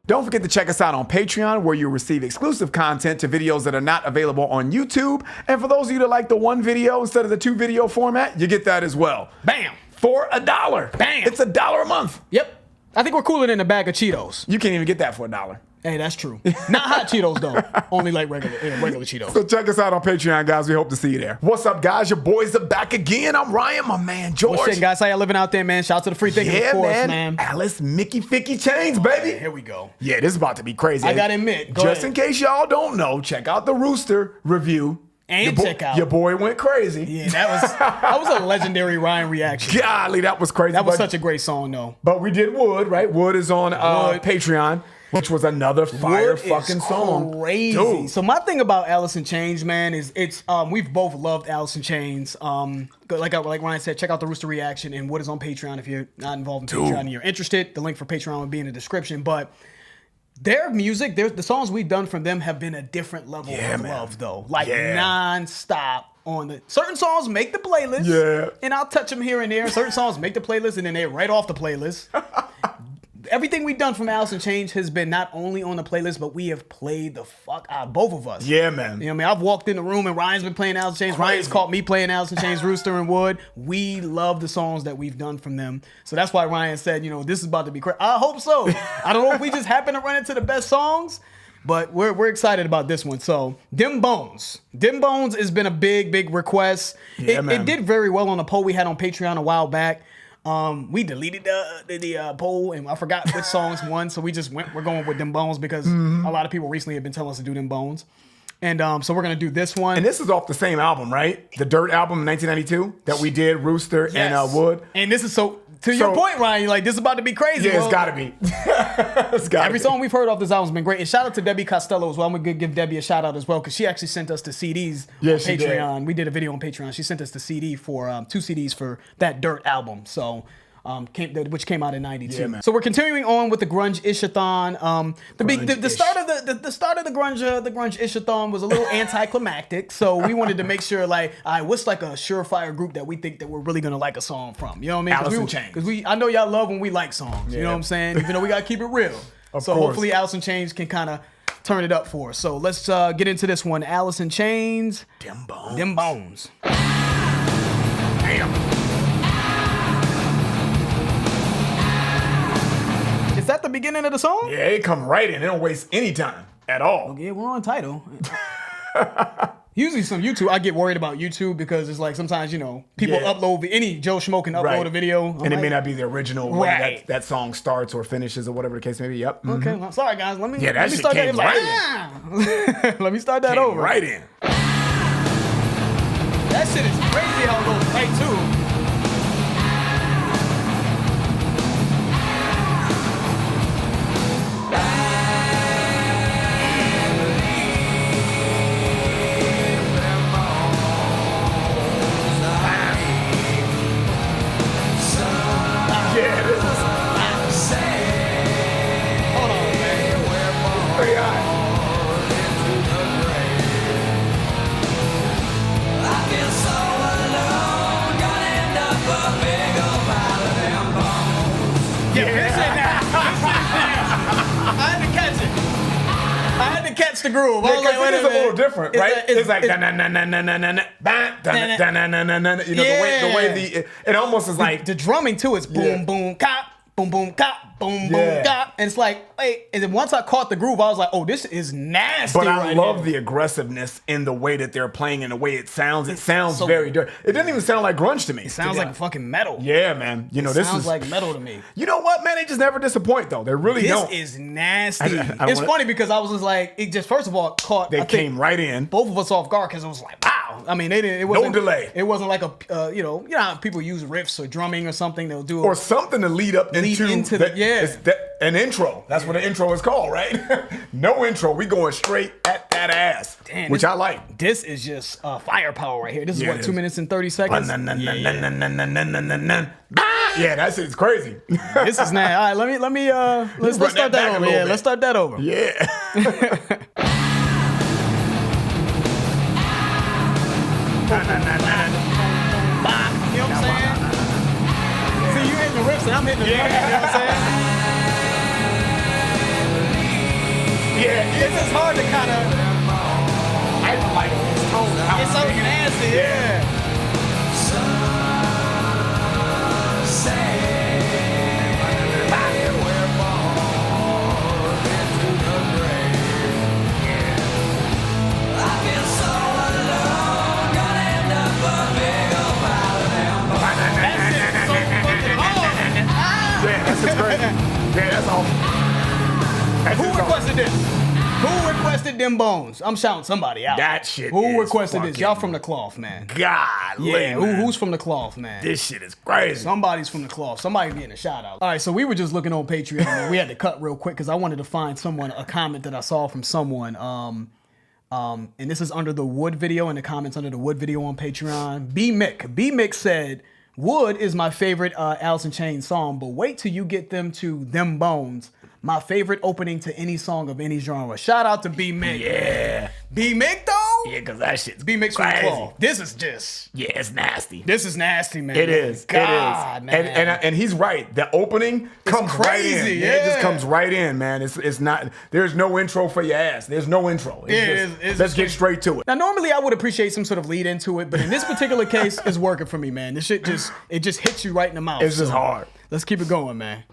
Don't forget to check us out on Patreon, where you'll receive exclusive content to videos that are not available on YouTube. And for those of you that like the one video instead of the 2 video format, you get that as well. Bam. For $1. Bam. It's $1 a month. Yep. I think we're cooler than a bag of Cheetos. You can't even get that for $1. Hey, that's true. Not hot Cheetos, though. Only like regular Cheetos. So check us out on Patreon, guys. We hope to see you there. What's up, guys? Your boys are back again. I'm Ryan, my man, George. What's up, guys? How y'all living out there, man? Shout out to the free thinking, of course, man. Alice, Mickey, Ficky Chains, baby. Here we go. Yeah, this is about to be crazy. I gotta admit. Just in case y'all don't know, check out the Rooster review. And check out. Your boy went crazy. Yeah, that was a legendary Ryan reaction. Golly, that was crazy. That was such a great song, though. But we did Wood, right? Wood is on Patreon, which was another fire fucking song. Crazy. Dude. So my thing about Alice in Chains, man, is it's we've both loved Alice in Chains. Like Ryan said, check out the Rooster reaction and Wood is on Patreon if you're not involved in Patreon and you're interested. The link for Patreon will be in the description. But their music, the songs we've done from them have been a different level of love, though. Like non-stop on the certain songs make the playlist. Yeah. And I'll touch them here and there. Certain songs make the playlist and then they're right off the playlist. Everything we've done from Alice in Chains has been not only on the playlist, but we have played the fuck out, both of us. Yeah, man. You know what I mean? I've walked in the room and Ryan's been playing Alice in Chains. Ryan's caught me playing Alice in Chains, Rooster and Wood. We love the songs that we've done from them. So that's why Ryan said, you know, this is about to be crazy. I hope so. I don't know if we just happen to run into the best songs, but we're excited about this one. So, Dem Bones. Dem Bones has been a big request. Yeah, it did very well on a poll we had on Patreon a while back. We deleted the poll and I forgot which songs won, so we're going with Dem Bones because a lot of people recently have been telling us to do Dem Bones. And so we're gonna do this one. And this is off the same album, right? The Dirt album in 1992 that we did, Rooster and Wood. And this is to your point, Ryan, you're like, this is about to be crazy. Yeah, it's gotta be. Every song we've heard off this album has been great. And shout out to Debbie Costello as well. I'm gonna give Debbie a shout out as well because she actually sent us the CDs on Patreon. We did a video on Patreon. She sent us the CD for 2 CDs for that Dirt album. So which came out in '92. Yeah, so we're continuing on with the Grunge Ishathon. The start of the Grunge Ishathon was a little anticlimactic. So we wanted to make sure, like, what's like a surefire group that we think that we're really gonna like a song from? You know what I mean? Alice in Chains. Because I know y'all love when we like songs. You know what I'm saying? Even though we gotta keep it real. So hopefully Alice in Chains can kind of turn it up for us. So let's get into this one. Alice in Chains. Dem Bones. Dem Bones. Damn. Is that the beginning of the song? Yeah, it come right in. It don't waste any time at all. Yeah, we're on title. Usually some YouTube, I get worried about YouTube because it's like sometimes, you know, people upload, any Joe Schmo can upload a video. And it may not be the original way that song starts or finishes or whatever the case may be. Yep. Okay, well, sorry guys. Let me that start came that. Right in. Let me start that over. Right in. That shit is crazy how it goes right too. The groove. Yeah, like, it is a little different, right? It's like na na na na na na na na na na na. You know, the way it almost is like the drumming too. It's boom boom cop, boom boom cop, boom boom cop, and it's like, wait. And then once I caught the groove, I was like, oh, this is nasty. But I love the aggressiveness in the way that they're playing and the way it sounds. It sounds very dirty. It doesn't even sound like grunge to me. It sounds like fucking metal. Yeah, man. You know, this sounds like metal to me. You know what, man? They just never disappoint though. They really don't. This is nasty. It's funny because I was just like, it just first of all caught. They came right in. Both of us off guard because it was like, wow. I mean, they didn't. It wasn't no delay. It wasn't like a you know how people use riffs or drumming or something. They'll do or something to lead up into an intro. That's what an intro is called, right? No intro. We going straight at that ass, which I like. This is just firepower right here. This is what 2 minutes and 30 seconds. Yeah, that's it's crazy. This is now. All right, let's start that over. Yeah, let's start that over. Yeah. You know what I'm saying? See, you hitting the riffs and I'm hitting the drums. You know what I'm saying? Yeah, It's just hard to kind of. I like his tone. It's so nasty. Yeah. That's just great. Yeah, that's awesome. Who requested this? Who requested them bones? I'm shouting somebody out. That shit. Who requested this? Y'all from the cloth, man. God, Yeah. Who's from the cloth, man? This shit is crazy. Somebody's from the cloth. Somebody's getting a shout out. All right, so we were just looking on Patreon. Man. We had to cut real quick because I wanted to find a comment that I saw from someone. And this is under the Wood video, in the comments under the Wood video on Patreon. B Mick said, Wood is my favorite Alice in Chains song, but wait till you get them to Them Bones. My favorite opening to any song of any genre. Shout out to B Mick. Yeah. B Mick though? Yeah, because that shit's B Mick's from the claw. This is just. Yeah, it's nasty. This is nasty, man. It is. God, it is. man. And he's right. The opening comes crazy, right in. yeah. It just comes right in, man. It's not. There's no intro for your ass. There's no intro. Let's get straight to it. Now, normally I would appreciate some sort of lead into it, but in this particular case, it's working for me, man. This shit just hits you right in the mouth. It's just hard. Let's keep it going, man.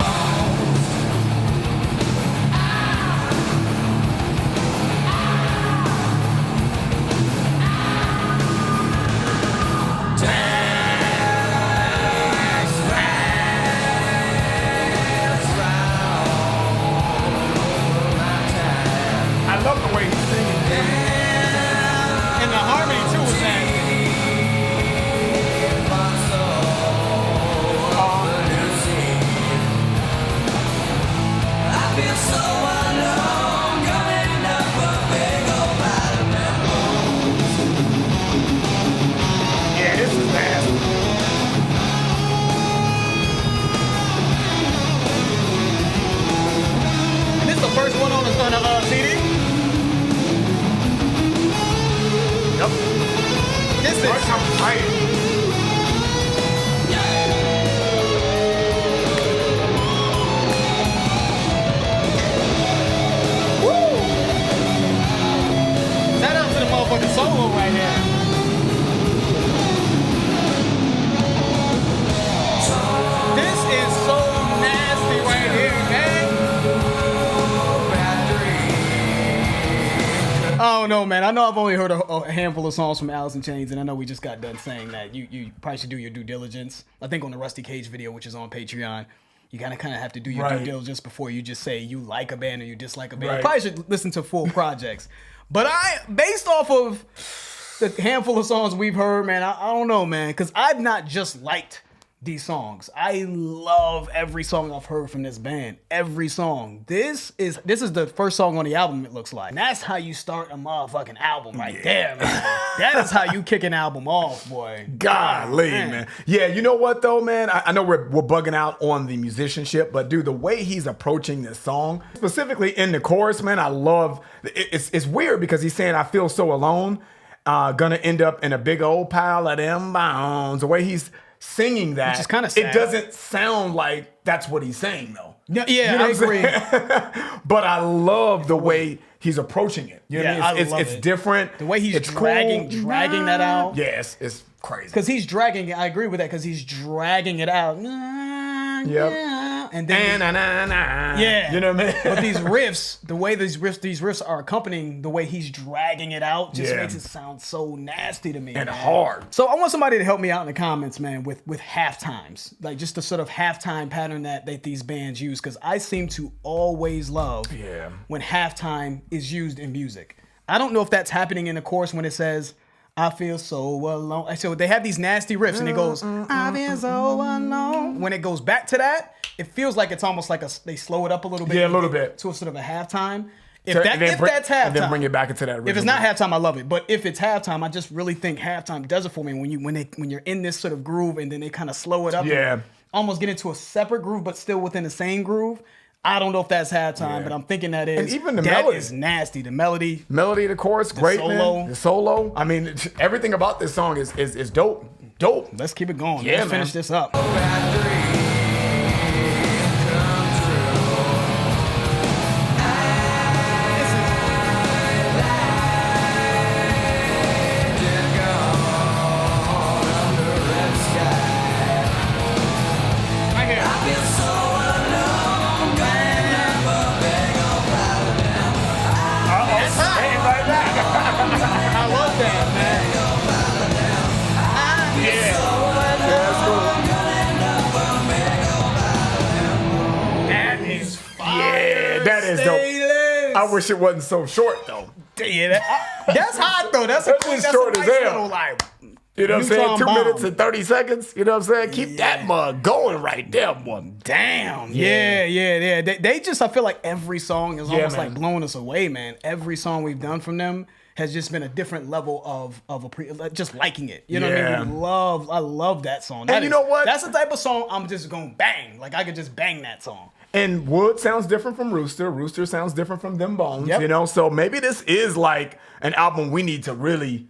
No, man. I know I've only heard a handful of songs from Alice in Chains, and I know we just got done saying that you probably should do your due diligence. I think on the Rusty Cage video, which is on Patreon, you gotta kind of have to do your due diligence before you just say you like a band or you dislike a band. You probably should listen to full projects. But based off of the handful of songs we've heard, man, I don't know, man, because I've not just liked these songs. I love every song I've heard from this band. Every song. This is the first song on the album, it looks like. And that's how you start a motherfucking album right there, man. That is how you kick an album off, boy. Golly, man. Yeah, you know what though, man? I know we're bugging out on the musicianship, but dude, the way he's approaching this song, specifically in the chorus, man, I love. It's weird because he's saying, I feel so alone. Gonna end up in a big old pile of them bones. The way he's singing that, which is kind of sad. It doesn't sound like that's what he's saying though. Yeah, you know I agree. But I love the way he's approaching it. You know what I mean? It's different. The way he's dragging that out. Yes, it's crazy. Because he's dragging it. I agree with that because he's dragging it out. Yep. And then yeah, you know what I mean. But these riffs, the way these riffs are accompanying the way he's dragging it out, just makes it sound so nasty to me and hard. So I want somebody to help me out in the comments, man, with half times, like just the sort of halftime pattern that these bands use, because I seem to always love when halftime is used in music. I don't know if that's happening in the chorus when it says, I feel so alone. So they have these nasty riffs and it goes, I feel so alone. When it goes back to that, it feels like it's almost like they slow it up a little bit. Yeah, a little bit. To a sort of a halftime. If that's halftime. And then bring it back into that. If it's not halftime, I love it. But if it's halftime, I just really think halftime does it for me. When you're in this sort of groove and then they kind of slow it up. Yeah. Almost get into a separate groove, but still within the same groove. I don't know if that's halftime, but I'm thinking that is. And even the melody is nasty. The melody, the chorus, great, solo. man. The solo. I mean, everything about this song is dope. Dope. Let's keep it going. Yeah, Let's finish this up. This is I wish it wasn't so short though. Yeah, that's hot though. That's a cool, short as hell. Like, you know what I'm saying? 2 bomb. minutes and 30 seconds. You know what I'm saying? Keep that mug going right there, boy. Damn. Yeah. They just, I feel like every song is almost like blowing us away, man. Every song we've done from them has just been a different level of just liking it. You know what I mean? I love that song. And you know what? That's the type of song I'm just going to bang. Like I could just bang that song. And Wood sounds different from Rooster. Rooster sounds different from Them Bones. You know, so maybe this is like an album we need to really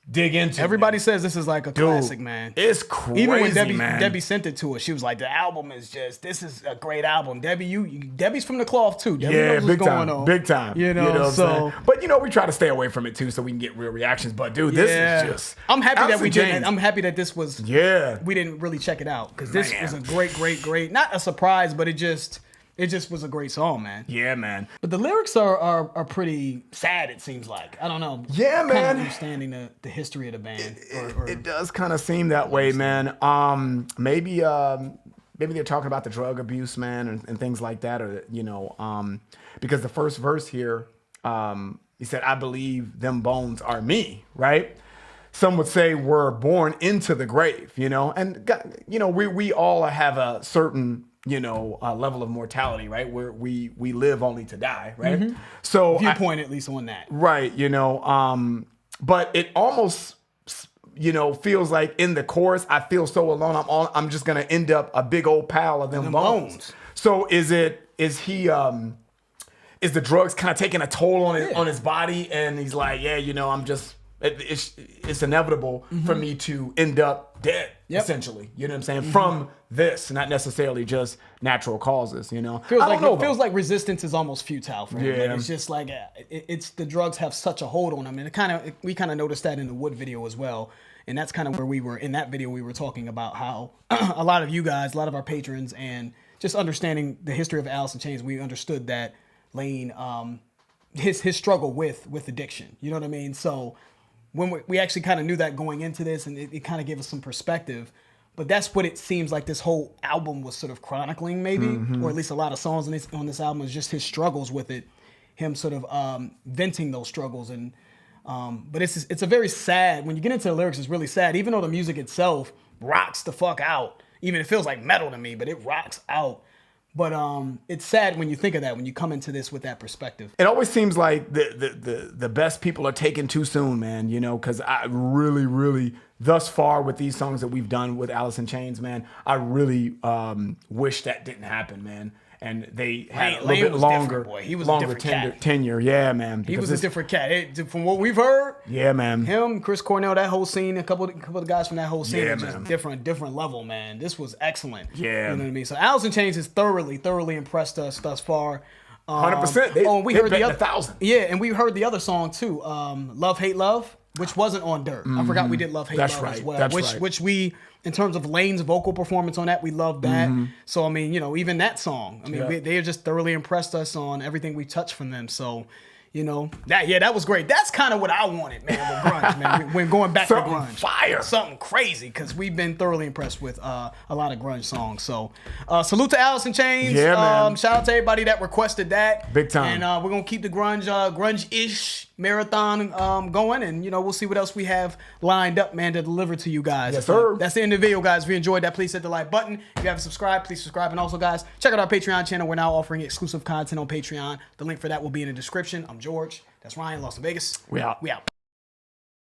dig into. Everybody says this is like a classic, man. It's crazy, even when man. Debbie sent it to us, she was like, "The album is this is a great album." Debbie, Debbie's from the cloth too. Debbie knows what's going on. Big time. You know what I'm saying? But you know, we try to stay away from it too, so we can get real reactions. But dude, this is just. I'm happy that we did. I'm happy that this was. Yeah. We didn't really check it out because this was a great. Not a surprise, but it just was a great song, man. Yeah, man. But the lyrics are pretty sad, it seems like. I don't know. Yeah, man. Kind of understanding the history of the band. It does kind of seem that way, man. Maybe they're talking about the drug abuse, man, and things like that. Or, you know, because the first verse here, he said, "I believe them bones are me," right? Some would say we're born into the grave, you know? And, you know, we all have a certain... level of mortality, right? Where we live only to die, right? Mm-hmm. So viewpoint at least on that, right? But it almost, feels like in the chorus, I feel so alone. I'm just gonna end up a big old pile of them bones. So is the drugs kind of taking a toll on his body, and he's like, I'm just. It's inevitable for me to end up dead, essentially. You know what I'm saying? From this, not necessarily just natural causes, you know? Feels like resistance is almost futile for him. Yeah. Like it's just like, it's the drugs have such a hold on him. And we kind of noticed that in the Wood video as well. And that's kind of where we were, in that video, we were talking about how a lot of you guys, a lot of our patrons, and just understanding the history of Alice in Chains, we understood that Lane, his struggle with addiction. You know what I mean? So... when we actually kind of knew that going into this, and it kind of gave us some perspective. But that's what it seems like this whole album was sort of chronicling, maybe, or at least a lot of songs on this album is just his struggles with it, him sort of venting those struggles. And but it's a very sad, when you get into the lyrics, it's really sad, even though the music itself rocks the fuck out. Even it feels like metal to me, but it rocks out. But it's sad when you think of that, when you come into this with that perspective. It always seems like the best people are taken too soon, man, because I really, thus far with these songs that we've done with Alice in Chains, man, I really wish that didn't happen, man. And they had a little bit longer, he was longer tenure. Yeah, man. He was a different cat. From what we've heard, yeah, man. Him, Chris Cornell, that whole scene, a couple of guys from that whole scene, was just different level, man. This was excellent. Yeah, you know what I mean. So Alice in Chains has thoroughly impressed us thus far. 100%. We heard the other 1,000. Yeah, and we heard the other song too, Love Hate Love, which wasn't on Dirt. I forgot we did Love Hate Love as well. Which we, in terms of Lane's vocal performance on that, we loved that. So I mean, even that song, they just thoroughly impressed us on everything we touched from them. So, that was great. That's kind of what I wanted, man, with grunge, man. When going back to grunge, something crazy, because we've been thoroughly impressed with a lot of grunge songs. So, salute to Alice in Chains. Yeah, man. Shout out to everybody that requested that. Big time. And we're gonna keep the grunge-ish marathon going, and we'll see what else we have lined up, man, to deliver to you guys. Yes, sir. That's the end of the video, guys. If you enjoyed that, please hit the like button. If you haven't subscribed, please subscribe. And also, guys, check out our Patreon channel. We're now offering exclusive content on Patreon. The link for that will be in the description. I'm George. That's Ryan, Las Vegas. We out.